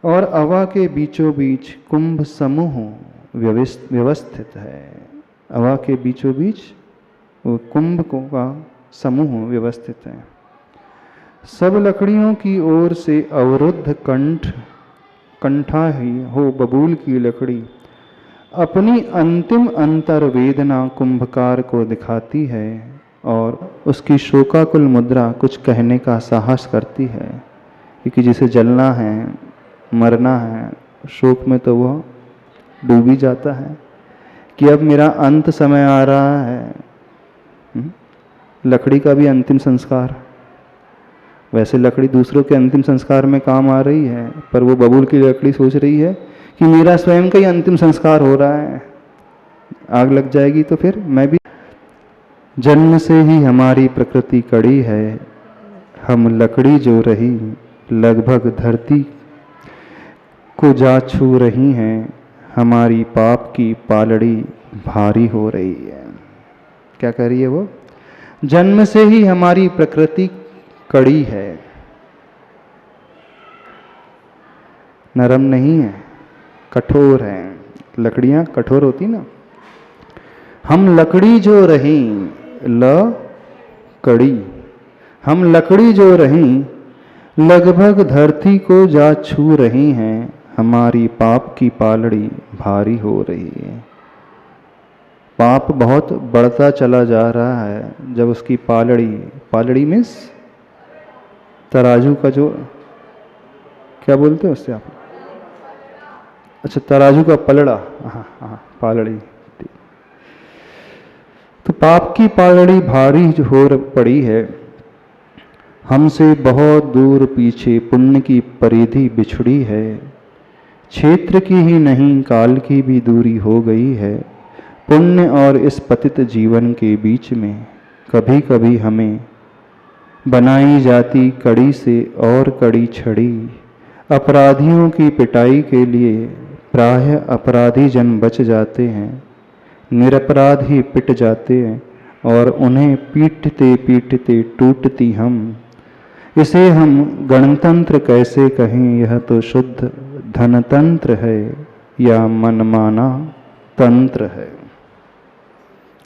और अवा के बीचों बीच कुंभ समूह व्यवस्थित है। अवा के बीचों बीच वो कुंभ का समूह व्यवस्थित है। सब लकड़ियों की ओर से अवरुद्ध कंठा ही हो बबूल की लकड़ी अपनी अंतिम अंतर वेदना कुंभकार को दिखाती है और उसकी शोकाकुल मुद्रा कुछ कहने का साहस करती है, क्योंकि जिसे जलना है, मरना है, शोक में तो वह डूब ही जाता है कि अब मेरा अंत समय आ रहा है। लकड़ी का भी अंतिम संस्कार, वैसे लकड़ी दूसरों के अंतिम संस्कार में काम आ रही है, पर वो बबूल की लकड़ी सोच रही है कि मेरा स्वयं का ही अंतिम संस्कार हो रहा है, आग लग जाएगी तो फिर मैं भी। जन्म से ही हमारी प्रकृति कड़ी है, हम लकड़ी जो रही लगभग धरती को जा छू रही हैं, हमारी पाप की पालड़ी भारी हो रही है। क्या कह रही है वो? जन्म से ही हमारी प्रकृति कड़ी है, नरम नहीं है, कठोर है। लकड़ियां कठोर होती ना। हम लकड़ी जो रही कड़ी, हम लकड़ी जो रही लगभग धरती को जा छू रही हैं, हमारी पाप की पालड़ी भारी हो रही है। पाप बहुत बढ़ता चला जा रहा है जब उसकी पालड़ी मीन्स तराजू का जो, क्या बोलते हैं उससे आप? अच्छा, तराजू का पलड़ा। हाँ, पालड़ी। तो पाप की पालड़ी भारी हो पड़ी है। हमसे बहुत दूर पीछे पुण्य की परिधि बिछड़ी है, क्षेत्र की ही नहीं काल की भी दूरी हो गई है। पुण्य और इस पतित जीवन के बीच में कभी कभी हमें बनाई जाती कड़ी से और कड़ी छड़ी। अपराधियों की पिटाई के लिए प्रायः अपराधी जन बच जाते हैं, निरपराध ही पिट जाते हैं और उन्हें पीटते पीटते टूटती हम। इसे हम गणतंत्र कैसे कहें, यह तो शुद्ध धनतंत्र है या मनमाना तंत्र है।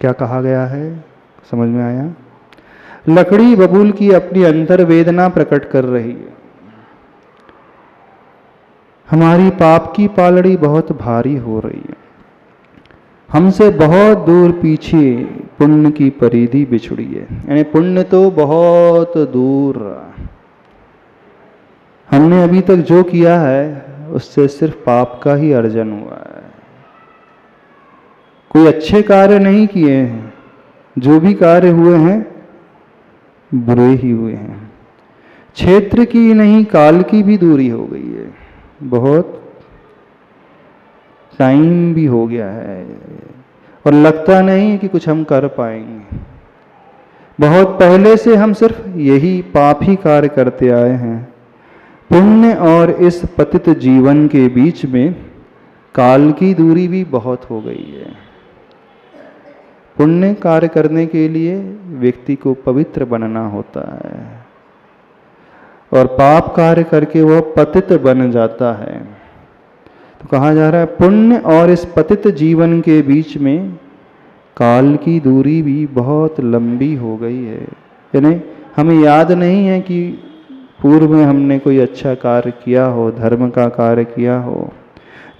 क्या कहा गया है, समझ में आया? लकड़ी बबूल की अपनी अंतर वेदना प्रकट कर रही है। हमारी पाप की पालड़ी बहुत भारी हो रही है, हमसे बहुत दूर पीछे पुण्य की परिधि बिछड़ी है। यानी पुण्य तो बहुत दूर, हमने अभी तक जो किया है उससे सिर्फ पाप का ही अर्जन हुआ है। कोई अच्छे कार्य नहीं किए हैं, जो भी कार्य हुए हैं बुरे ही हुए हैं। क्षेत्र की नहीं काल की भी दूरी हो गई है, बहुत टाइम भी हो गया है और लगता नहीं कि कुछ हम कर पाएंगे। बहुत पहले से हम सिर्फ यही पाप ही कार्य करते आए हैं। पुण्य और इस पतित जीवन के बीच में काल की दूरी भी बहुत हो गई है। पुण्य कार्य करने के लिए व्यक्ति को पवित्र बनना होता है और पाप कार्य करके वह पतित बन जाता है। तो कहा जा रहा है पुण्य और इस पतित जीवन के बीच में काल की दूरी भी बहुत लंबी हो गई है। यानी हमें याद नहीं है कि पूर्व में हमने कोई अच्छा कार्य किया हो, धर्म का कार्य किया हो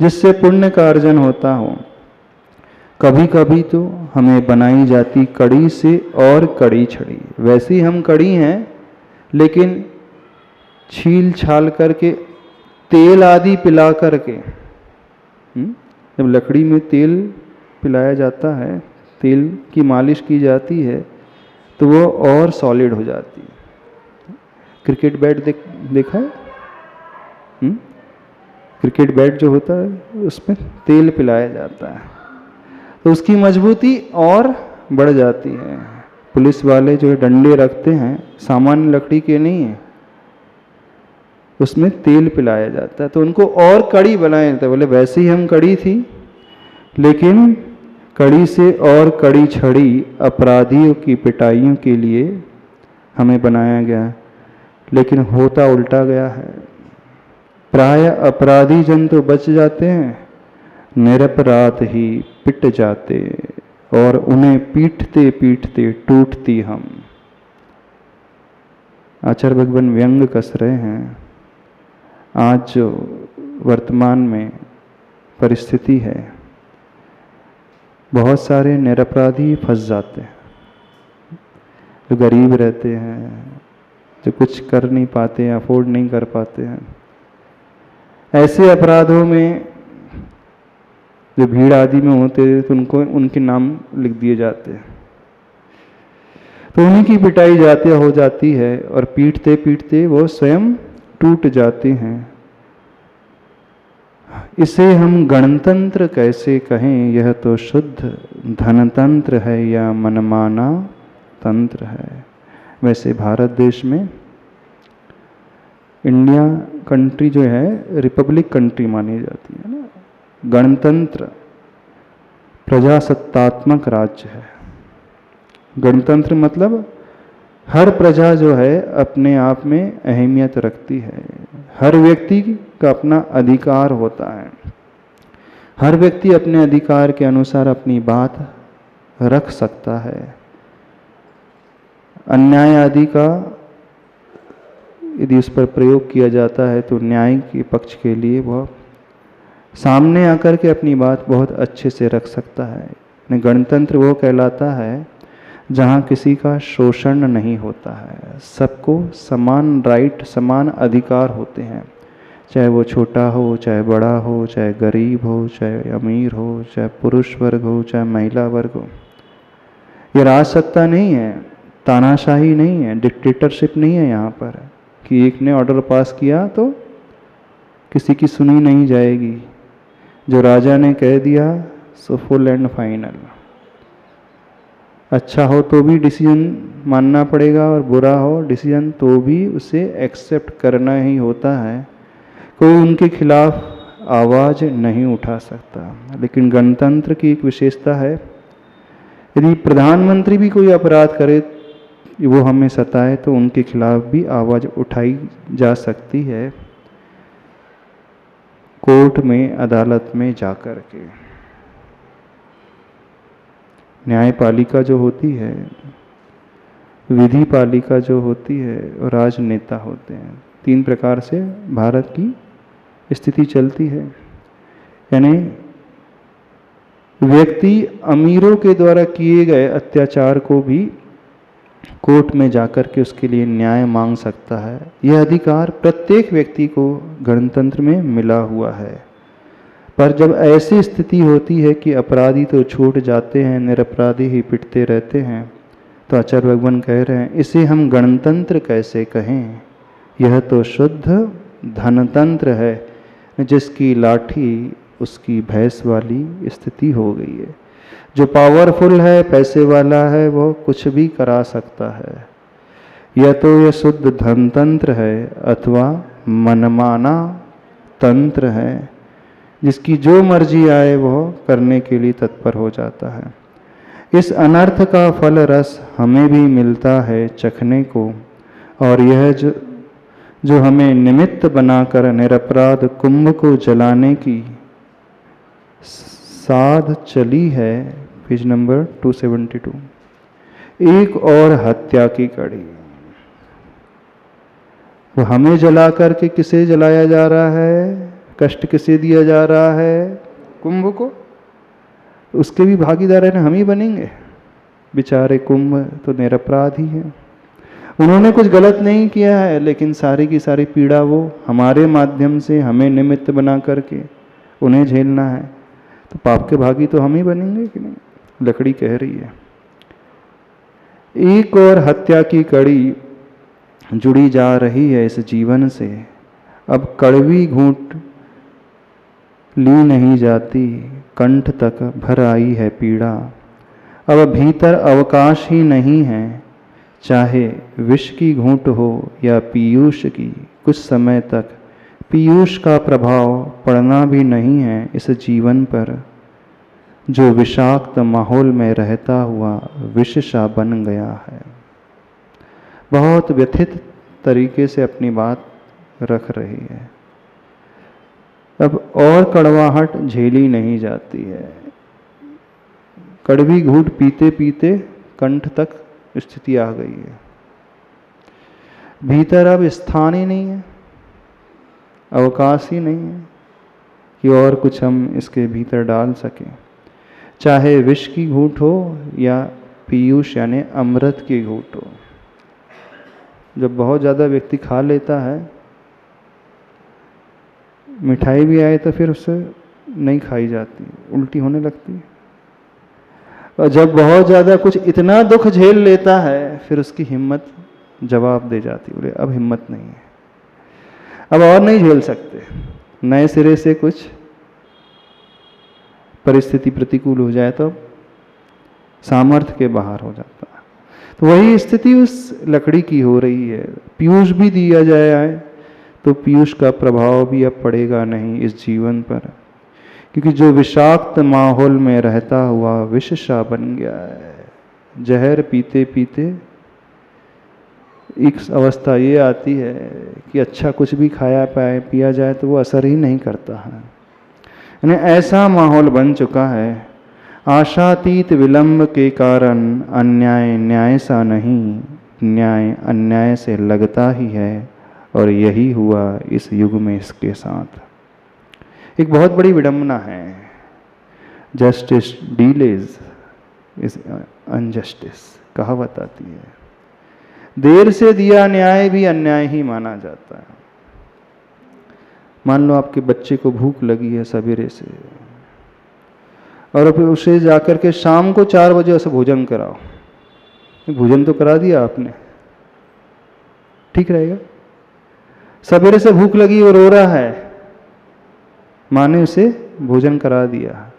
जिससे पुण्य का अर्जन होता हो। कभी कभी तो हमें बनाई जाती कड़ी से और कड़ी छड़ी। वैसे ही हम कड़ी हैं, लेकिन छील छाल करके तेल आदि पिला करके, जब लकड़ी में तेल पिलाया जाता है, तेल की मालिश की जाती है तो वो और सॉलिड हो जाती है। क्रिकेट बैट देखा है? क्रिकेट बैट जो होता है उसमें तेल पिलाया जाता है तो उसकी मजबूती और बढ़ जाती है। पुलिस वाले जो डंडे रखते हैं सामान्य लकड़ी के नहीं है, उसमें तेल पिलाया जाता है तो उनको और कड़ी बनाया जाता है। बोले वैसे ही हम कड़ी थी, लेकिन कड़ी से और कड़ी छड़ी अपराधियों की पिटाइयों के लिए हमें बनाया गया, लेकिन होता उल्टा गया है। प्राय अपराधी जन तो बच जाते हैं, निरपराध ही पिट जाते और उन्हें पीटते पीटते टूटती हम। आचार्य भगवान व्यंग कस रहे हैं। आज जो वर्तमान में परिस्थिति है, बहुत सारे निरपराधी फंस जाते हैं, जो गरीब रहते हैं, जो कुछ कर नहीं पाते, अफोर्ड नहीं कर पाते हैं। ऐसे अपराधों में जो भीड़ आदि में होते हैं तो उनको उनके नाम लिख दिए जाते हैं, तो उन्हीं की पिटाई जाती हो जाती है और पीटते पीटते वो स्वयं टूट जाते हैं। इसे हम गणतंत्र कैसे कहें, यह तो शुद्ध धनतंत्र है या मनमाना तंत्र है। वैसे भारत देश में इंडिया कंट्री जो है रिपब्लिक कंट्री मानी जाती है ना, गणतंत्र प्रजासत्तात्मक राज्य है। गणतंत्र मतलब हर प्रजा जो है अपने आप में अहमियत रखती है, हर व्यक्ति का अपना अधिकार होता है, हर व्यक्ति अपने अधिकार के अनुसार अपनी बात रख सकता है। अन्याय आदि का यदि उस पर प्रयोग किया जाता है तो न्याय के पक्ष के लिए वह सामने आकर के अपनी बात बहुत अच्छे से रख सकता है। गणतंत्र वो कहलाता है जहाँ किसी का शोषण नहीं होता है, सबको समान राइट, समान अधिकार होते हैं, चाहे वो छोटा हो, चाहे बड़ा हो, चाहे गरीब हो, चाहे अमीर हो, चाहे पुरुष वर्ग हो, चाहे महिला वर्ग हो। ये राजसत्ता नहीं है, तानाशाही नहीं है, डिक्टेटरशिप नहीं है यहाँ पर कि एक ने ऑर्डर पास किया तो किसी की सुनी नहीं जाएगी। जो राजा ने कह दिया सो फुल एंड फाइनल। अच्छा हो तो भी डिसीजन मानना पड़ेगा और बुरा हो डिसीजन तो भी उसे एक्सेप्ट करना ही होता है। कोई उनके खिलाफ आवाज़ नहीं उठा सकता। लेकिन गणतंत्र की एक विशेषता है, यदि प्रधानमंत्री भी कोई अपराध करे, वो हमें सताए, तो उनके खिलाफ भी आवाज़ उठाई जा सकती है कोर्ट में, अदालत में जाकर के। न्यायपालिका जो होती है, विधि पालिका जो होती है और राजनेता होते हैं, तीन प्रकार से भारत की स्थिति चलती है। यानी व्यक्ति अमीरों के द्वारा किए गए अत्याचार को भी कोर्ट में जाकर के उसके लिए न्याय मांग सकता है। यह अधिकार प्रत्येक व्यक्ति को गणतंत्र में मिला हुआ है। पर जब ऐसी स्थिति होती है कि अपराधी तो छूट जाते हैं, निरपराधी ही पिटते रहते हैं, तो आचार्य भगवान कह रहे हैं इसे हम गणतंत्र कैसे कहें, यह तो शुद्ध धनतंत्र है, जिसकी लाठी उसकी भैंस वाली स्थिति हो गई है। जो पावरफुल है, पैसे वाला है, वो कुछ भी करा सकता है। यह तो यह शुद्ध धनतंत्र है अथवा मनमाना तंत्र है, जिसकी जो मर्जी आए वो करने के लिए तत्पर हो जाता है। इस अनर्थ का फल रस हमें भी मिलता है चखने को, और यह जो हमें निमित्त बनाकर निरपराध कुंभ को जलाने की साध चली है। Page number 272। एक और हत्या की कड़ी, वो हमें जला करके किसे जलाया जा रहा है, कष्ट किसे दिया जा रहा है, कुंभ को। उसके भी भागीदार है ना, हम ही बनेंगे। बेचारे कुंभ तो निरपराध ही हैं, उन्होंने कुछ गलत नहीं किया है, लेकिन सारी की सारी पीड़ा वो हमारे माध्यम से हमें निमित्त बना करके उन्हें झेलना है। तो पाप के भागी तो हम ही बनेंगे कि नहीं। लकड़ी कह रही है एक और हत्या की कड़ी जुड़ी जा रही है इस जीवन से। अब कड़वी घूंट ली नहीं जाती, कंठ तक भर आई है पीड़ा। अब भीतर अवकाश ही नहीं है, चाहे विष की घूंट हो या पीयूष की। कुछ समय तक पीयूष का प्रभाव पड़ना भी नहीं है इस जीवन पर, जो विषाक्त माहौल में रहता हुआ विष सा बन गया है। बहुत व्यथित तरीके से अपनी बात रख रही है। अब और कड़वाहट झेली नहीं जाती है। कड़वी घूंट पीते पीते कंठ तक स्थिति आ गई है। भीतर अब स्थान ही नहीं है, अवकाश ही नहीं है कि और कुछ हम इसके भीतर डाल सकें। चाहे विष की घूंट हो या पीयूष यानी अमृत की घूंट हो। जब बहुत ज़्यादा व्यक्ति खा लेता है, मिठाई भी आए तो फिर उससे नहीं खाई जाती, उल्टी होने लगती है। और जब बहुत ज़्यादा कुछ इतना दुख झेल लेता है, फिर उसकी हिम्मत जवाब दे जाती, बोले अब हिम्मत नहीं है, अब और नहीं झेल सकते। नए सिरे से कुछ परिस्थिति प्रतिकूल हो जाए तो सामर्थ्य के बाहर हो जाता है। तो वही स्थिति उस लकड़ी की हो रही है। पीयूष भी दिया जाए तो पीयूष का प्रभाव भी अब पड़ेगा नहीं इस जीवन पर, क्योंकि जो विषाक्त माहौल में रहता हुआ विषसा बन गया है। जहर पीते पीते एक अवस्था ये आती है कि अच्छा कुछ भी खाया पाए पिया जाए तो वो असर ही नहीं करता है। यानी ऐसा माहौल बन चुका है। आशातीत विलंब के कारण अन्याय न्याय सा नहीं, न्याय अन्याय से लगता ही है, और यही हुआ इस युग में इसके साथ। एक बहुत बड़ी विडंबना है। जस्टिस डीलेज इज अनजस्टिस, कहावत आती है। देर से दिया न्याय भी अन्याय ही माना जाता है। मान लो आपके बच्चे को भूख लगी है सवेरे से, और फिर उसे जाकर के शाम को 4 बजे उसे भोजन कराओ। भोजन तो करा दिया आपने, ठीक रहेगा? सवेरे से भूख लगी और रो रहा है, माँ ने उसे भोजन करा दिया।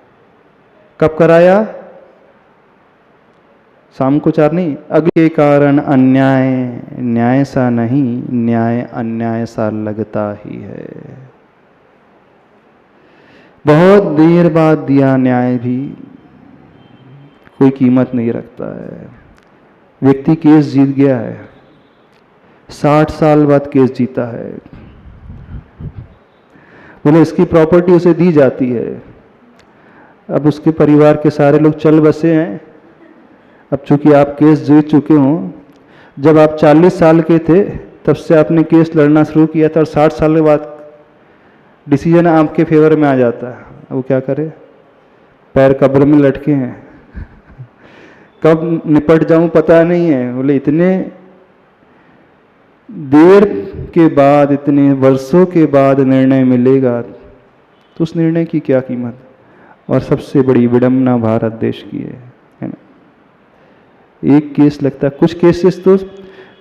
कब कराया? शाम को 4 नहीं। अगले कारण अन्याय न्याय सा नहीं, न्याय अन्याय सा लगता ही है। बहुत देर बाद दिया न्याय भी कोई कीमत नहीं रखता है। व्यक्ति केस जीत गया है, 60 साल बाद केस जीता है, बोले इसकी प्रॉपर्टी उसे दी जाती है। अब उसके परिवार के सारे लोग चल बसे हैं। अब चूंकि आप केस जीत चुके हों, जब आप 40 साल के थे तब से आपने केस लड़ना शुरू किया था, और 60 साल के बाद डिसीजन आपके फेवर में आ जाता है। अब वो क्या करे? पैर कब्र में लटके हैं, कब निपट जाऊं पता नहीं है। बोले इतने देर के बाद, इतने वर्षों के बाद निर्णय मिलेगा, तो उस निर्णय की क्या कीमत? और सबसे बड़ी विडंबना भारत देश की है ना। एक केस लगता है, कुछ केसेस तो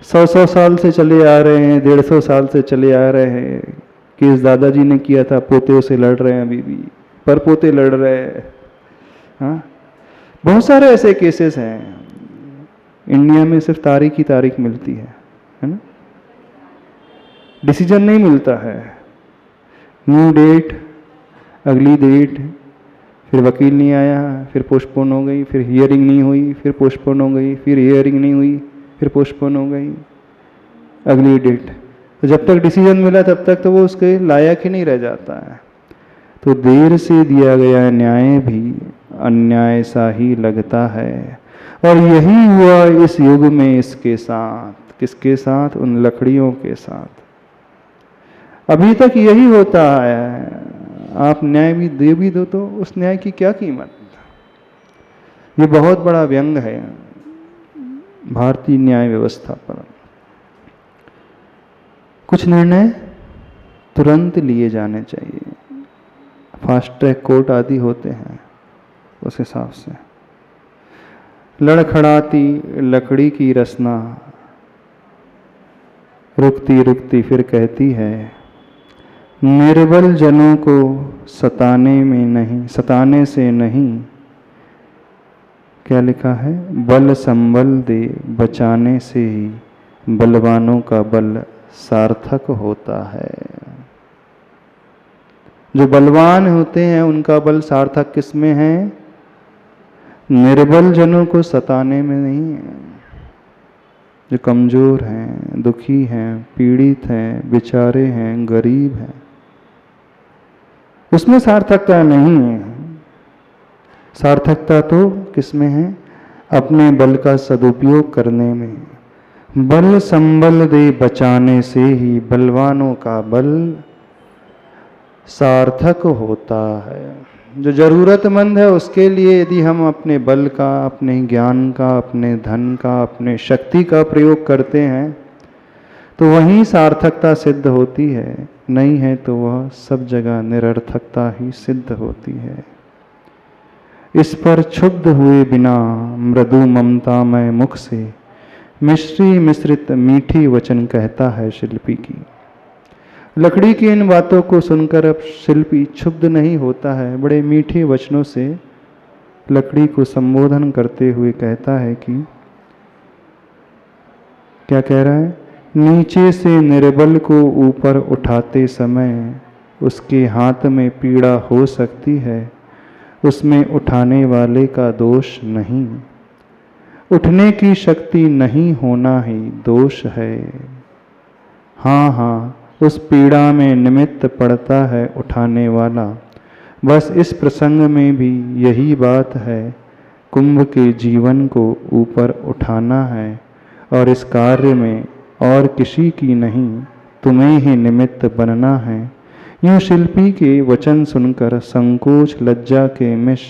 100 साल से चले आ रहे हैं, 150 साल से चले आ रहे हैं। केस दादाजी ने किया था, पोते से लड़ रहे हैं, अभी भी पर पोते लड़ रहे हैं। हाँ, बहुत सारे ऐसे केसेस हैं। इंडिया में सिर्फ तारीख ही तारीख मिलती है ना, डिसीजन नहीं मिलता है। न्यू डेट, अगली डेट, फिर वकील नहीं आया, फिर पोस्टपोन हो गई, फिर हियरिंग नहीं हुई, फिर पोस्टपोन हो गई, फिर हियरिंग नहीं हुई, फिर पोस्टपोन हो गई, अगली डेट। तो जब तक डिसीजन मिला तब तक तो वो उसके लायक ही नहीं रह जाता है। तो देर से दिया गया न्याय भी अन्याय सा ही लगता है, और यही हुआ इस युग में इसके साथ। किसके साथ? उन लकड़ियों के साथ। अभी तक यही होता है। आप न्याय भी दे भी दो तो उस न्याय की क्या कीमत? ये बहुत बड़ा व्यंग है भारतीय न्याय व्यवस्था पर। कुछ निर्णय तुरंत लिए जाने चाहिए, फास्ट ट्रैक कोर्ट आदि होते हैं, उस हिसाब से। लड़खड़ाती लकड़ी की रसना रुकती रुकती फिर कहती है, निर्बल जनों को सताने में नहीं, सताने से नहीं, क्या लिखा है? बल संबल दे बचाने से ही बलवानों का बल सार्थक होता है। जो बलवान होते हैं उनका बल सार्थक किस में है? निर्बल जनों को सताने में नहीं है। जो कमजोर हैं, दुखी हैं, पीड़ित हैं, बेचारे हैं, गरीब हैं, उसमें सार्थकता नहीं है। सार्थकता तो किसमें है? अपने बल का सदुपयोग करने में। बल संबल दे बचाने से ही बलवानों का बल सार्थक होता है। जो जरूरतमंद है उसके लिए यदि हम अपने बल का, अपने ज्ञान का, अपने धन का, अपने शक्ति का प्रयोग करते हैं तो वहीं सार्थकता सिद्ध होती है, नहीं है तो वह सब जगह निरर्थकता ही सिद्ध होती है। इस पर क्षुब्ध हुए बिना मृदु ममतामय मुख से मिश्री मिश्रित मीठी वचन कहता है शिल्पी की। लकड़ी की इन बातों को सुनकर अब शिल्पी क्षुब्ध नहीं होता है। बड़े मीठे वचनों से लकड़ी को संबोधन करते हुए कहता है कि क्या कह रहा है? नीचे से निर्बल को ऊपर उठाते समय उसके हाथ में पीड़ा हो सकती है, उसमें उठाने वाले का दोष नहीं। उठने की शक्ति नहीं होना ही दोष है। हाँ हाँ, उस पीड़ा में निमित्त पड़ता है उठाने वाला। बस इस प्रसंग में भी यही बात है। कुंभ के जीवन को ऊपर उठाना है और इस कार्य में और किसी की नहीं, तुम्हें ही निमित्त बनना है। यूं शिल्पी के वचन सुनकर संकोच लज्जा के मिश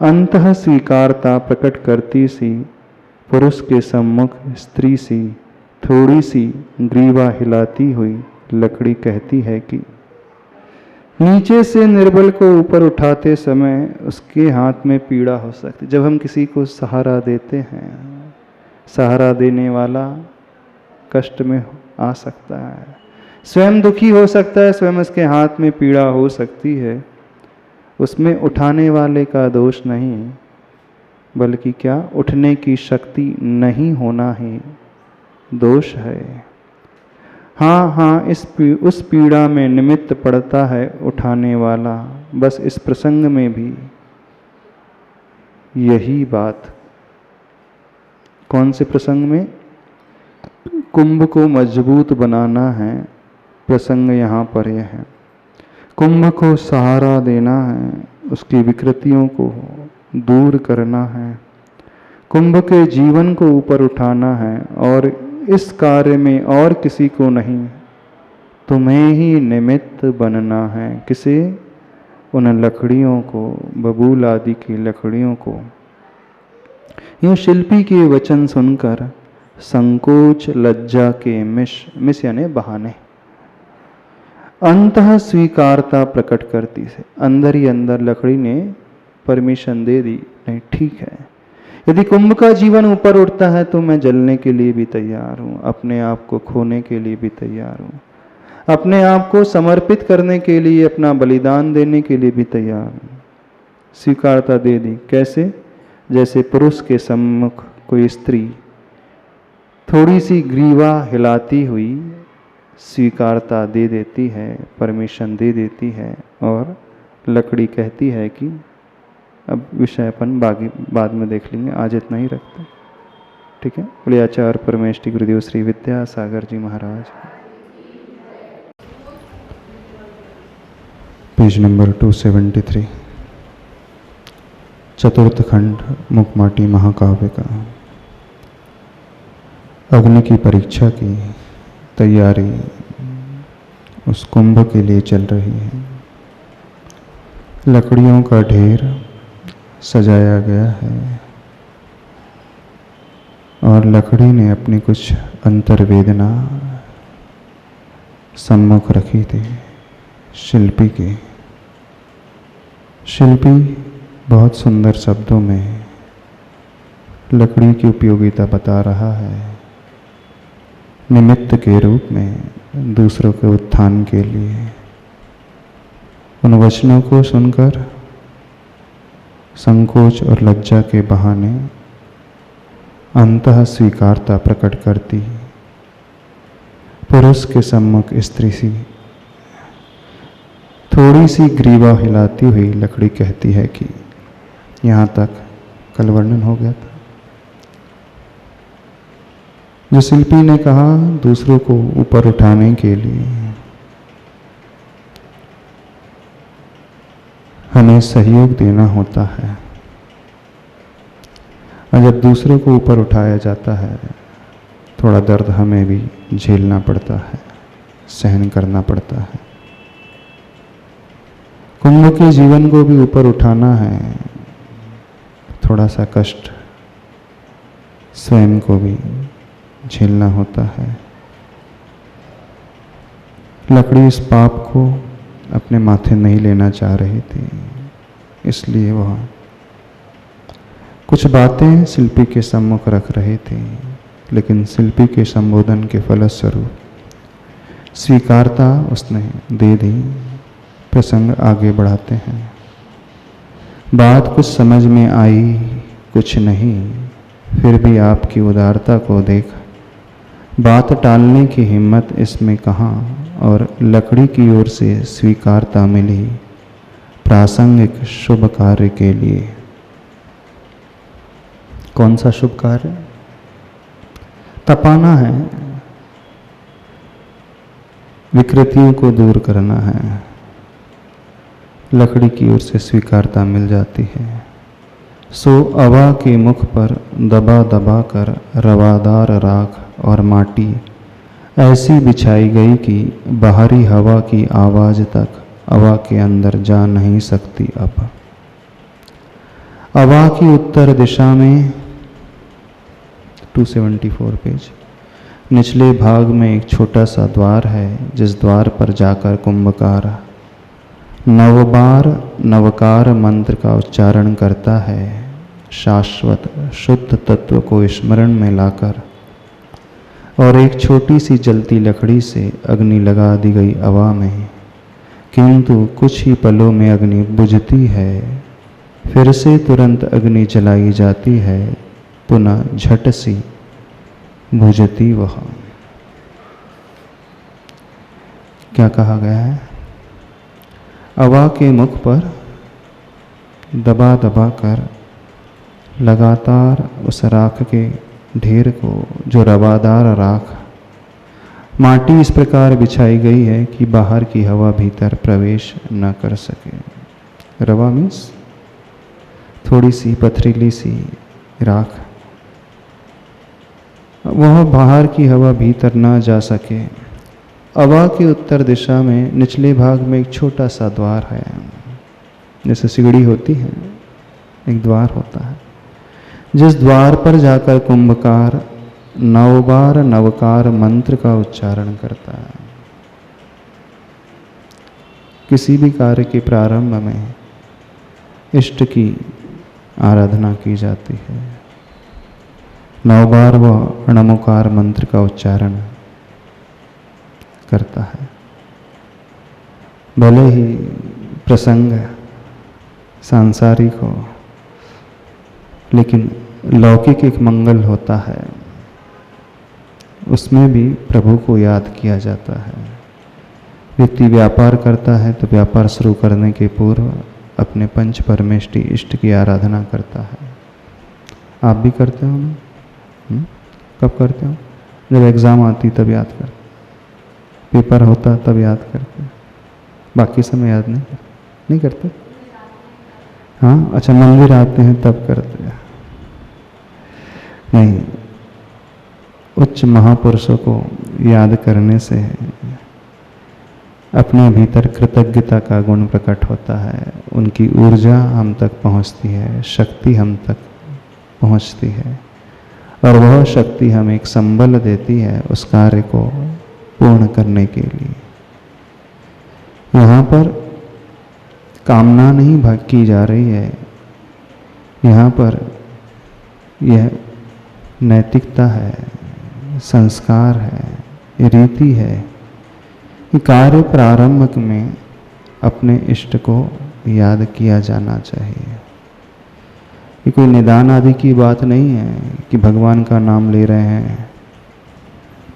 अंतः स्वीकारता प्रकट करती सी पुरुष के सम्मुख स्त्री सी थोड़ी सी ग्रीवा हिलाती हुई लकड़ी कहती है कि नीचे से निर्बल को ऊपर उठाते समय उसके हाथ में पीड़ा हो सकती। जब हम किसी को सहारा देते हैं, सहारा देने वाला कष्ट में आ सकता है, स्वयं दुखी हो सकता है, स्वयं उसके हाथ में पीड़ा हो सकती है। उसमें उठाने वाले का दोष नहीं, बल्कि क्या, उठने की शक्ति नहीं होना ही दोष है। हाँ हाँ, उस पीड़ा में निमित्त पड़ता है उठाने वाला। बस इस प्रसंग में भी यही बात। कौन से प्रसंग में? कुंभ को मजबूत बनाना है, प्रसंग यहाँ पर यह है। कुंभ को सहारा देना है, उसकी विकृतियों को दूर करना है, कुंभ के जीवन को ऊपर उठाना है और इस कार्य में और किसी को नहीं, तुम्हें ही निमित्त बनना है। किसे? उन लकड़ियों को, बबूल आदि की लकड़ियों को। यूं शिल्पी के वचन सुनकर संकोच लज्जा के मिश यानी बहाने अंतः स्वीकारता प्रकट करती से, अंदर ही अंदर लकड़ी ने परमिशन दे दी, नहीं ठीक है, यदि कुंभ का जीवन ऊपर उठता है तो मैं जलने के लिए भी तैयार हूँ, अपने आप को खोने के लिए भी तैयार हूँ, अपने आप को समर्पित करने के लिए, अपना बलिदान देने के लिए भी तैयार हूँ। स्वीकारता दे दी। कैसे? जैसे पुरुष के सम्मुख कोई स्त्री थोड़ी सी ग्रीवा हिलाती हुई स्वीकारता दे देती है, परमिशन दे देती है, और लकड़ी कहती है कि अब विषय अपन बाद में देख लेंगे, आज इतना ही रखते। ठीक है? बोलिए आचार्य परमेष्टि गुरुदेव श्री विद्यासागर जी महाराज। पेज नंबर 273, चतुर्थ खंड मुखमाटी महाकाव्य का। अग्नि की परीक्षा की तैयारी उस कुंभ के लिए चल रही है। लकड़ियों का ढेर सजाया गया है और लकड़ी ने अपनी कुछ अंतर्वेदना सम्मुख रखी थी शिल्पी के। शिल्पी बहुत सुंदर शब्दों में लकड़ी की उपयोगिता बता रहा है, निमित्त के रूप में दूसरों के उत्थान के लिए। उन वचनों को सुनकर संकोच और लज्जा के बहाने अंतः स्वीकारता प्रकट करती पुरुष के सम्मुख स्त्री सी थोड़ी सी ग्रीवा हिलाती हुई लकड़ी कहती है कि यहाँ तक कल वर्णन हो गया था। जो शिल्पी ने कहा दूसरों को ऊपर उठाने के लिए, हमें सहयोग देना होता है। और जब दूसरों को ऊपर उठाया जाता है, थोड़ा दर्द हमें भी झेलना पड़ता है, सहन करना पड़ता है। कुंभ के जीवन को भी ऊपर उठाना है, थोड़ा सा कष्ट स्वयं को भी झेलना होता है। लकड़ी इस पाप को अपने माथे नहीं लेना चाह रही थी, इसलिए वह कुछ बातें शिल्पी के सम्मुख रख रहे थे, लेकिन शिल्पी के संबोधन के फलस्वरूप स्वीकारता उसने दे दी। प्रसंग आगे बढ़ाते हैं। बात कुछ समझ में आई, कुछ नहीं, फिर भी आपकी उदारता को देख बात टालने की हिम्मत इसमें कहाँ, और लकड़ी की ओर से स्वीकारता मिली प्रासंगिक शुभ कार्य के लिए। कौन सा शुभ कार्य? तपाना है, विकृतियों को दूर करना है। लकड़ी की ओर से स्वीकारता मिल जाती है। सो अवा के मुख पर दबा दबा कर रवादार राख और माटी ऐसी बिछाई गई कि बाहरी हवा की आवाज तक अवा के अंदर जा नहीं सकती। अब अवा की उत्तर दिशा में 274 पेज निचले भाग में एक छोटा सा द्वार है, जिस द्वार पर जाकर कुंभकार नवबार नवकार मंत्र का उच्चारण करता है। शाश्वत शुद्ध तत्व को स्मरण में लाकर और एक छोटी सी जलती लकड़ी से अग्नि लगा दी गई अवा में, किंतु कुछ ही पलों में अग्नि बुझती है, फिर से तुरंत अग्नि जलाई जाती है, पुनः झट सी बुझती वह। क्या कहा गया है? अवा के मुख पर दबा दबा कर लगातार उस राख के ढेर को, जो रवादार राख माटी इस प्रकार बिछाई गई है कि बाहर की हवा भीतर प्रवेश न कर सके। रवा मीन्स थोड़ी सी पथरीली सी राख, वह बाहर की हवा भीतर ना जा सके। अवा के उत्तर दिशा में निचले भाग में एक छोटा सा द्वार है, जैसे सीढ़ी होती है, एक द्वार होता है, जिस द्वार पर जाकर कुंभकार 9 बार नवकार मंत्र का उच्चारण करता है। किसी भी कार्य के प्रारंभ में इष्ट की आराधना की जाती है। 9 बार वह नमोकार मंत्र का उच्चारण करता है। भले ही प्रसंग सांसारिक हो, लेकिन लौकिक एक मंगल होता है, उसमें भी प्रभु को याद किया जाता है। व्यक्ति व्यापार करता है तो व्यापार शुरू करने के पूर्व अपने पंच परमेष्टि इष्ट की आराधना करता है। आप भी करते हो ना? कब करते हो? जब एग्ज़ाम आती तब याद करते, पेपर होता तब याद करते, बाकी समय याद नहीं करते। हाँ, अच्छा, मंदिर आते हैं तब करते हैं। नहीं, उच्च महापुरुषों को याद करने से अपने भीतर कृतज्ञता का गुण प्रकट होता है। उनकी ऊर्जा हम तक पहुंचती है, शक्ति हम तक पहुंचती है, और वह शक्ति हमें एक संबल देती है उस कार्य को पूर्ण करने के लिए। यहाँ पर कामना नहीं की जा रही है, यहाँ पर यह नैतिकता है, संस्कार है, रीति है कि कार्य प्रारंभ में अपने इष्ट को याद किया जाना चाहिए। ये कोई निदान आदि की बात नहीं है कि भगवान का नाम ले रहे हैं,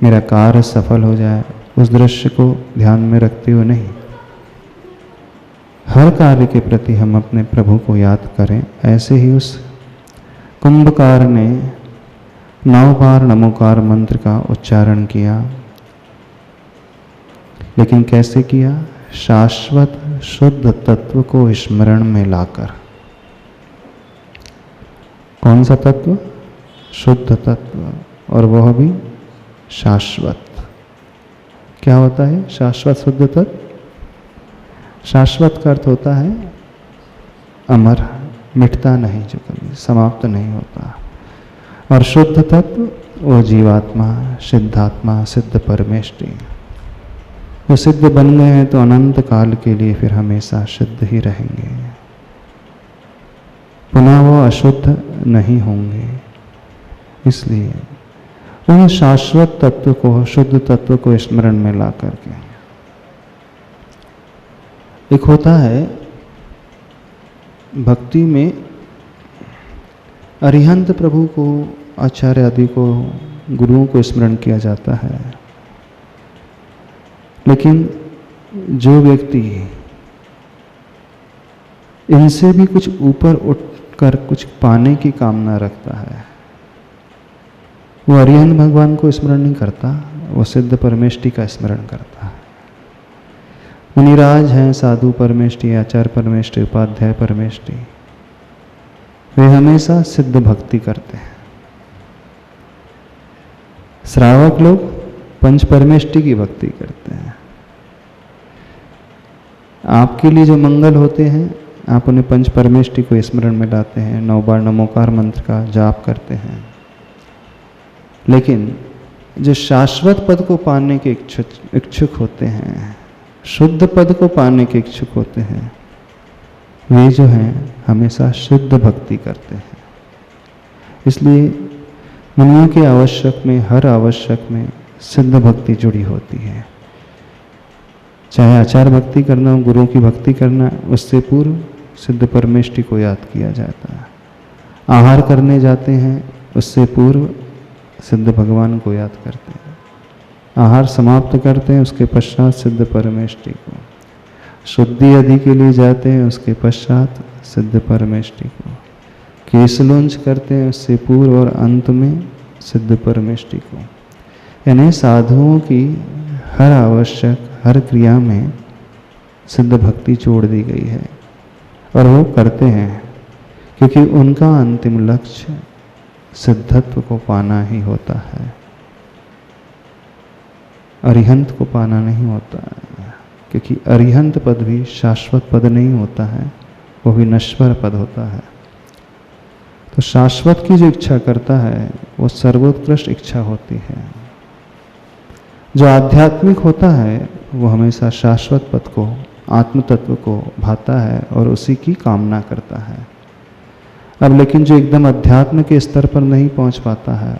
मेरा कार्य सफल हो जाए, उस दृश्य को ध्यान में रखते हुए नहीं। हर कार्य के प्रति हम अपने प्रभु को याद करें। ऐसे ही उस कुंभकार ने 9 बार नमोकार मंत्र का उच्चारण किया, लेकिन कैसे किया? शाश्वत शुद्ध तत्व को स्मरण में लाकर। कौन सा तत्व? शुद्ध तत्व, और वह भी शाश्वत। क्या होता है शाश्वत शुद्ध तत्व? शाश्वत का अर्थ होता है अमर, मिटता नहीं, जो कभी समाप्त नहीं होता। और शुद्ध तत्व वो जीवात्मा, सिद्धात्मा, सिद्ध परमेष्टि। वो सिद्ध बन गए हैं तो अनंत काल के लिए फिर हमेशा सिद्ध ही रहेंगे, पुनः वो अशुद्ध नहीं होंगे। इसलिए उन शाश्वत तत्व को, शुद्ध तत्व को स्मरण में ला करके, एक होता है भक्ति में अरिहंत प्रभु को, आचार्य आदि को, गुरुओं को स्मरण किया जाता है। लेकिन जो व्यक्ति इनसे भी कुछ ऊपर उठकर कुछ पाने की कामना रखता है, वो अरिहंत भगवान को स्मरण नहीं करता, वो सिद्ध परमेष्टि का स्मरण करता है। मुनिराज हैं, साधु परमेष्टि, आचार्य परमेष्टि, उपाध्याय परमेष्टि, वे हमेशा सिद्ध भक्ति करते हैं। श्रावक लोग पंच परमेष्टि की भक्ति करते हैं। आपके लिए जो मंगल होते हैं, आप उन्हें पंच परमेष्टि को स्मरण में लाते हैं, 9 बार नमोकार मंत्र का जाप करते हैं। लेकिन जो शाश्वत पद को पाने के इच्छुक होते हैं, शुद्ध पद को पाने के इच्छुक होते हैं, वे जो हैं हमेशा शुद्ध भक्ति करते हैं। इसलिए मुनियों के आवश्यक में, हर आवश्यक में सिद्ध भक्ति जुड़ी होती है। चाहे आचार भक्ति करना हो, गुरु की भक्ति करना, उससे पूर्व सिद्ध परमेष्टि को याद किया जाता है। आहार करने जाते हैं, उससे पूर्व सिद्ध भगवान को याद करते हैं। आहार समाप्त करते हैं, उसके पश्चात सिद्ध परमेष्टि को। शुद्धि आदि के लिए जाते हैं, उसके पश्चात सिद्ध परमेष्टि को। केशलोंच करते हैं, उससे पूर्व और अंत में सिद्ध परमेष्टि को। यानी साधुओं की हर आवश्यक, हर क्रिया में सिद्ध भक्ति जोड़ दी गई है, और वो करते हैं क्योंकि उनका अंतिम लक्ष्य सिद्धत्व को पाना ही होता है, अरिहंत को पाना नहीं होता है। क्योंकि अरिहंत पद भी शाश्वत पद नहीं होता है, वो भी नश्वर पद होता है। तो शाश्वत की जो इच्छा करता है वो सर्वोत्कृष्ट इच्छा होती है। जो आध्यात्मिक होता है वो हमेशा शाश्वत पद को, आत्म तत्व को भाता है और उसी की कामना करता है। अब लेकिन जो एकदम अध्यात्म के स्तर पर नहीं पहुंच पाता है,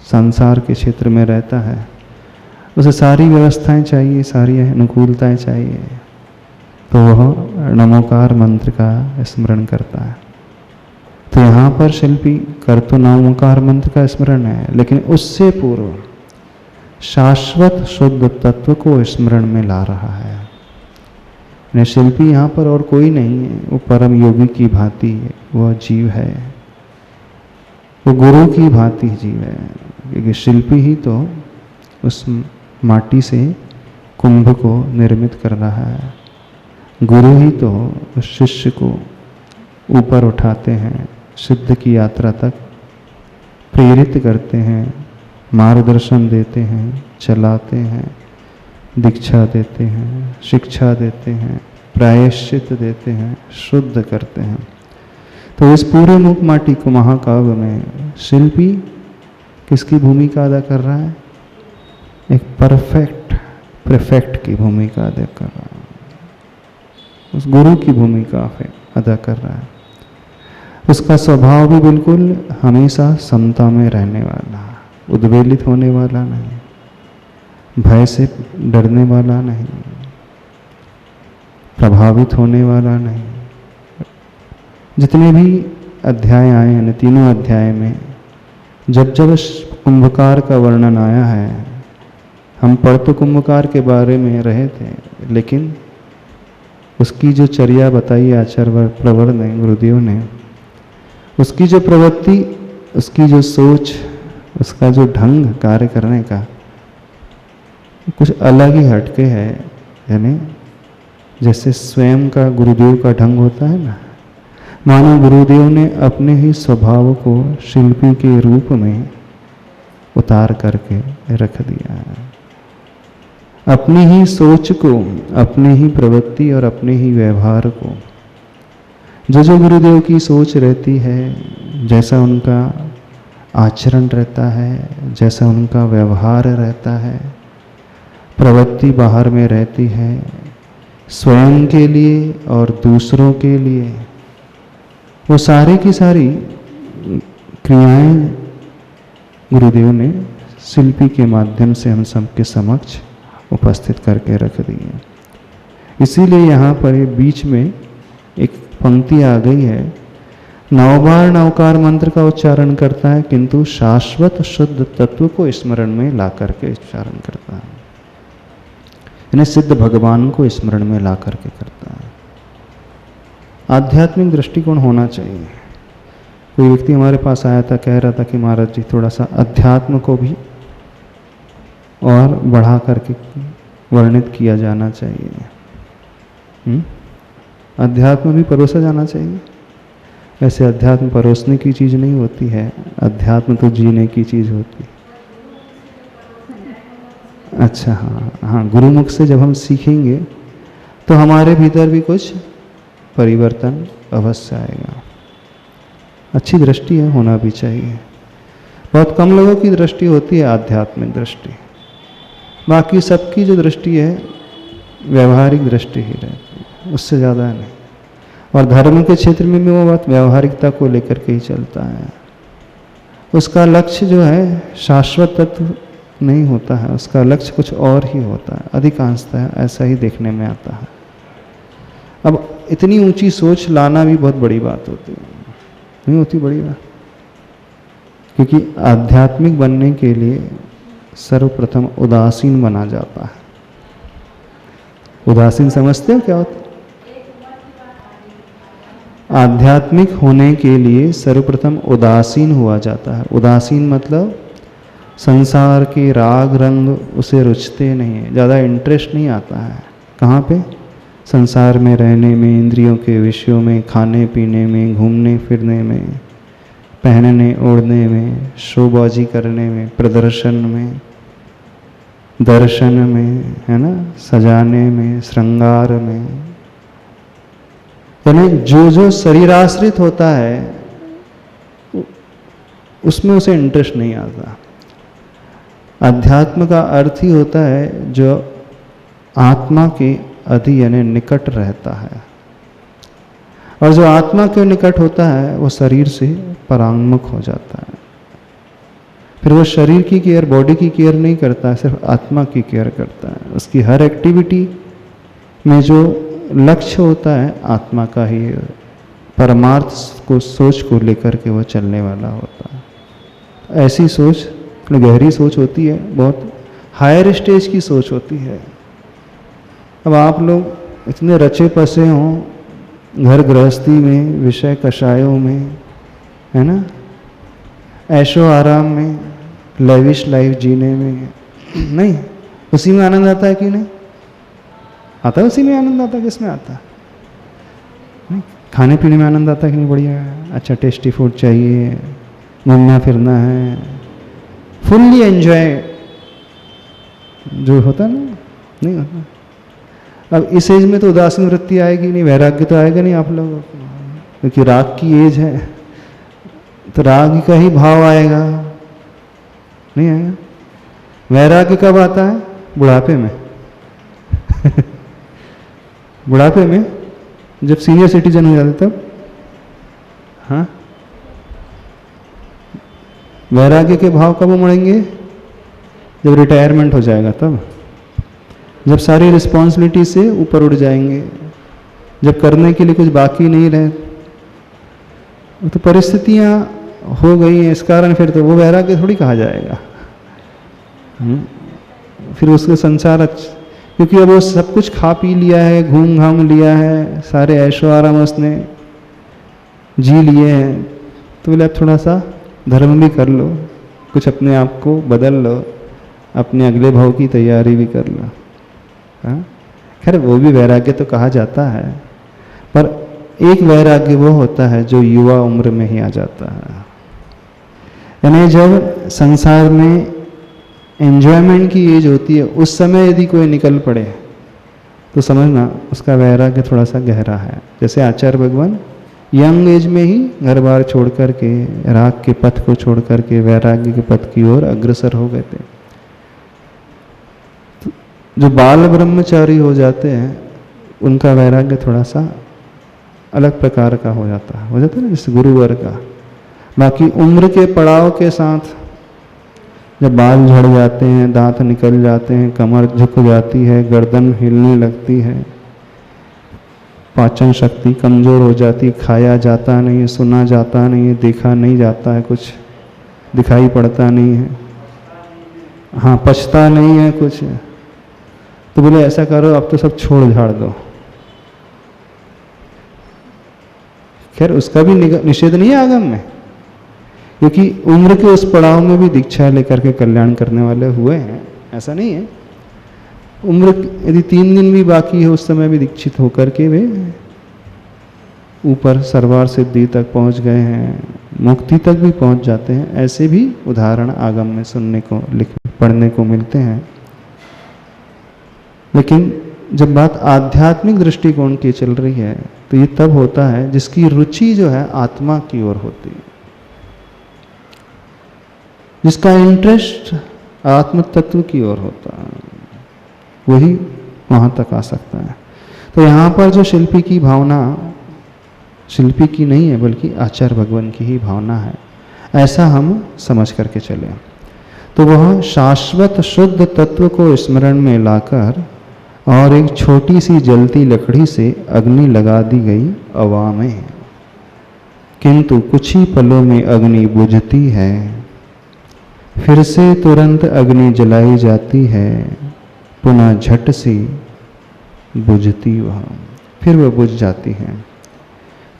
संसार के क्षेत्र में रहता है, उसे सारी व्यवस्थाएं चाहिए, सारी अनुकूलताएं चाहिए, तो वह नमोकार मंत्र का स्मरण करता है। तो यहाँ पर शिल्पी कर तो नमोकार मंत्र का स्मरण है, लेकिन उससे पूर्व शाश्वत शुद्ध तत्व को स्मरण में ला रहा है। शिल्पी यहाँ पर और कोई नहीं है, वो परम योगी की भांति वह जीव है, वो गुरु की भांति जीव है। क्योंकि शिल्पी ही तो उस माटी से कुंभ को निर्मित कर रहा है, गुरु ही तो उस शिष्य को ऊपर उठाते हैं, सिद्ध की यात्रा तक प्रेरित करते हैं, मार्गदर्शन देते हैं, चलाते हैं, दीक्षा देते हैं, शिक्षा देते हैं, प्रायश्चित देते हैं, शुद्ध करते हैं। तो इस पूरे मूक माटी को महाकाव्य में शिल्पी किसकी भूमिका अदा कर रहा है? एक परफेक्ट की भूमिका अदा कर रहा है, उस गुरु की भूमिका अदा कर रहा है। उसका स्वभाव भी बिल्कुल हमेशा समता में रहने वाला, उद्वेलित होने वाला नहीं, भय से डरने वाला नहीं, प्रभावित होने वाला नहीं। जितने भी अध्याय आए हैं, तीनों अध्याय में जब जब कुंभकार का वर्णन आया है, हम पढ़ तो कुंभकार के बारे में रहे थे, लेकिन उसकी जो चर्या बताई आचार्य प्रवर ने, गुरुदेव ने, उसकी जो प्रवृत्ति, उसकी जो सोच, उसका जो ढंग कार्य करने का कुछ अलग ही हटके है। यानी जैसे स्वयं का गुरुदेव का ढंग होता है ना, मानो गुरुदेव ने अपने ही स्वभाव को शिल्पी के रूप में उतार करके रख दिया है। अपनी ही सोच को, अपनी ही प्रवृत्ति और अपने ही व्यवहार को, जो गुरुदेव की सोच रहती है, जैसा उनका आचरण रहता है, जैसा उनका व्यवहार रहता है, प्रवृत्ति बाहर में रहती है, स्वयं के लिए और दूसरों के लिए, वो सारी की सारी क्रियाएं गुरुदेव ने शिल्पी के माध्यम से हम सबके समक्ष उपस्थित करके रख दी है। इसीलिए यहाँ पर ये बीच में एक पंक्ति आ गई है, 9 बार नवकार मंत्र का उच्चारण करता है किंतु शाश्वत शुद्ध तत्व को स्मरण में ला करके उच्चारण करता है, यानी सिद्ध भगवान को स्मरण में ला करके करता है। आध्यात्मिक दृष्टिकोण होना चाहिए। कोई व्यक्ति हमारे पास आया था, कह रहा था कि महाराज जी थोड़ा सा अध्यात्म को भी और बढ़ा करके वर्णित किया जाना चाहिए। अध्यात्म भी परोसा जाना चाहिए। ऐसे अध्यात्म परोसने की चीज़ नहीं होती है, अध्यात्म तो जीने की चीज़ होती है। अच्छा, हाँ, गुरुमुख से जब हम सीखेंगे तो हमारे भीतर भी कुछ परिवर्तन अवश्य आएगा। अच्छी दृष्टि है, होना भी चाहिए। बहुत कम लोगों की दृष्टि होती है आध्यात्मिक दृष्टि, बाकी सबकी जो दृष्टि है व्यवहारिक दृष्टि ही रहती है, उससे ज़्यादा नहीं। और धर्म के क्षेत्र में भी वो बात व्यवहारिकता को लेकर के ही चलता है। उसका लक्ष्य जो है शाश्वत तत्व नहीं होता है, उसका लक्ष्य कुछ और ही होता है, अधिकांशतः ऐसा ही देखने में आता है। अब इतनी ऊंची सोच लाना भी बहुत बड़ी बात होती है, नहीं होती बड़ी बात, क्योंकि आध्यात्मिक बनने के लिए सर्वप्रथम उदासीन बना जाता है। उदासीन समझते हो क्या होता है? आध्यात्मिक होने के लिए सर्वप्रथम उदासीन हुआ जाता है। उदासीन मतलब संसार के राग रंग उसे रुचते नहीं है, ज़्यादा इंटरेस्ट नहीं आता है। कहाँ पे? संसार में रहने में, इंद्रियों के विषयों में, खाने पीने में, घूमने फिरने में, पहनने ओढ़ने में, शोबाजी करने में, प्रदर्शन में, दर्शन में, है ना, सजाने में, श्रृंगार में, यानी जो जो शरीराश्रित होता है उसमें उसे इंटरेस्ट नहीं आता। अध्यात्म का अर्थ ही होता है जो आत्मा के अधि यानी निकट रहता है, और जो आत्मा के निकट होता है वो शरीर से परांगमुख हो जाता है। फिर वो शरीर की केयर, बॉडी की केयर नहीं करता है, सिर्फ आत्मा की केयर करता है। उसकी हर एक्टिविटी में जो लक्ष्य होता है आत्मा का ही, परमार्थ को, सोच को लेकर के वो चलने वाला होता है। ऐसी सोच गहरी सोच होती है, बहुत हायर स्टेज की सोच होती है। अब आप लोग इतने रचे पसे हों घर गृहस्थी में, विषय कषायों में, है ना, ऐशो आराम में, लेविश लाइफ जीने में, नहीं उसी में आनंद आता है कि नहीं आता है? उसी में आनंद आता है, किसमें आता है? नहीं, खाने पीने में आनंद आता है कि नहीं? बढ़िया, अच्छा टेस्टी फूड चाहिए, घूमना फिरना है, फुल्ली एंजॉय जो होता है ना, नहीं होता। अब इस एज में तो उदासीन वृत्ति आएगी नहीं, वैराग्य तो आएगा नहीं आप लोगों को, क्योंकि राग की एज है, तो राग का ही भाव आएगा, नहीं आएगा। वैराग्य कब आता है? बुढ़ापे में बुढ़ापे में जब सीनियर सिटीजन हो जाते तब। हाँ, वैराग्य के भाव कब उमड़ेंगे? जब रिटायरमेंट हो जाएगा तब, जब सारी रिस्पॉन्सिबिलिटी से ऊपर उठ जाएंगे, जब करने के लिए कुछ बाकी नहीं रहे, तो परिस्थितियां हो गई हैं इस कारण फिर तो वो वैराग्य थोड़ी कहा जाएगा। फिर उसके संसार, क्योंकि अब वो सब कुछ खा पी लिया है, घूम घाम लिया है, सारे ऐशो आराम उसने जी लिए हैं, तो बोले अब थोड़ा सा धर्म भी कर लो, कुछ अपने आप को बदल लो, अपने अगले भाव की तैयारी भी कर लो। हाँ, खैर वो भी वैराग्य तो कहा जाता है, पर एक वैराग्य वो होता है जो युवा उम्र में ही आ जाता है। यानी जब संसार में एंजॉयमेंट की एज होती है, उस समय यदि कोई निकल पड़े तो समझना उसका वैराग्य थोड़ा सा गहरा है। जैसे आचार्य भगवान यंग एज में ही घर बार छोड़ करके, राग के पथ को छोड़ करके वैराग्य के पथ की ओर अग्रसर हो गए थे। तो जो बाल ब्रह्मचारी हो जाते हैं उनका वैराग्य थोड़ा सा अलग प्रकार का हो जाता है ना, जैसे गुरुवर का। बाकी उम्र के पड़ाव के साथ जब बाल झड़ जाते हैं, दांत निकल जाते हैं, कमर झुक जाती है, गर्दन हिलने लगती है, पाचन शक्ति कमजोर हो जाती, खाया जाता नहीं है, सुना जाता नहीं है, देखा नहीं जाता है, कुछ दिखाई पड़ता नहीं है, हाँ पछता नहीं है कुछ, तो बोले ऐसा करो अब तो सब छोड़ झाड़ दो। खैर उसका भी निषेध नहीं है आगम में, क्योंकि उम्र के उस पड़ाव में भी दीक्षा लेकर के कल्याण करने वाले हुए हैं, ऐसा नहीं है। उम्र यदि 3 दिन भी बाकी है उस समय भी दीक्षित होकर के वे ऊपर सर्वार सिद्धि तक पहुंच गए हैं, मुक्ति तक भी पहुंच जाते हैं। ऐसे भी उदाहरण आगम में सुनने को पढ़ने को मिलते हैं। लेकिन जब बात आध्यात्मिक दृष्टिकोण की चल रही है तो ये तब होता है जिसकी रुचि जो है आत्मा की ओर होती है, जिसका इंटरेस्ट आत्म तत्व की ओर होता है, वही वहां तक आ सकता है। तो यहाँ पर जो शिल्पी की भावना शिल्पी की नहीं है बल्कि आचार्य भगवान की ही भावना है, ऐसा हम समझ करके चले। तो वह शाश्वत शुद्ध तत्व को स्मरण में लाकर और एक छोटी सी जलती लकड़ी से अग्नि लगा दी गई अवा में, किंतु कुछ ही पलों में अग्नि बुझती है, फिर से तुरंत अग्नि जलाई जाती है, पुनः झट से बुझती वह, फिर वह बुझ जाती है।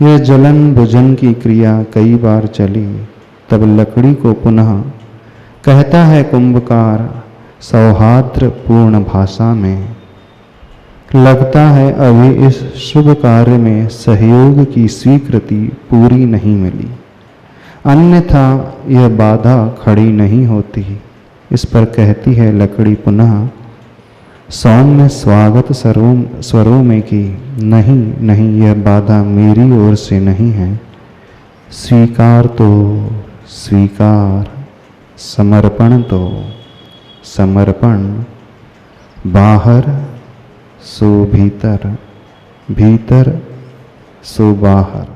यह जलन बुझन की क्रिया कई बार चली, तब लकड़ी को पुनः कहता है कुंभकार सौहार्द्र पूर्ण भाषा में, लगता है अभी इस शुभ कार्य में सहयोग की स्वीकृति पूरी नहीं मिली, अन्यथा यह बाधा खड़ी नहीं होती। इस पर कहती है लकड़ी पुनः सौम्य स्वागत स्वरों में कि नहीं नहीं, यह बाधा मेरी ओर से नहीं है, स्वीकार तो स्वीकार, समर्पण तो समर्पण, बाहर सो भीतर, भीतर सो बाहर।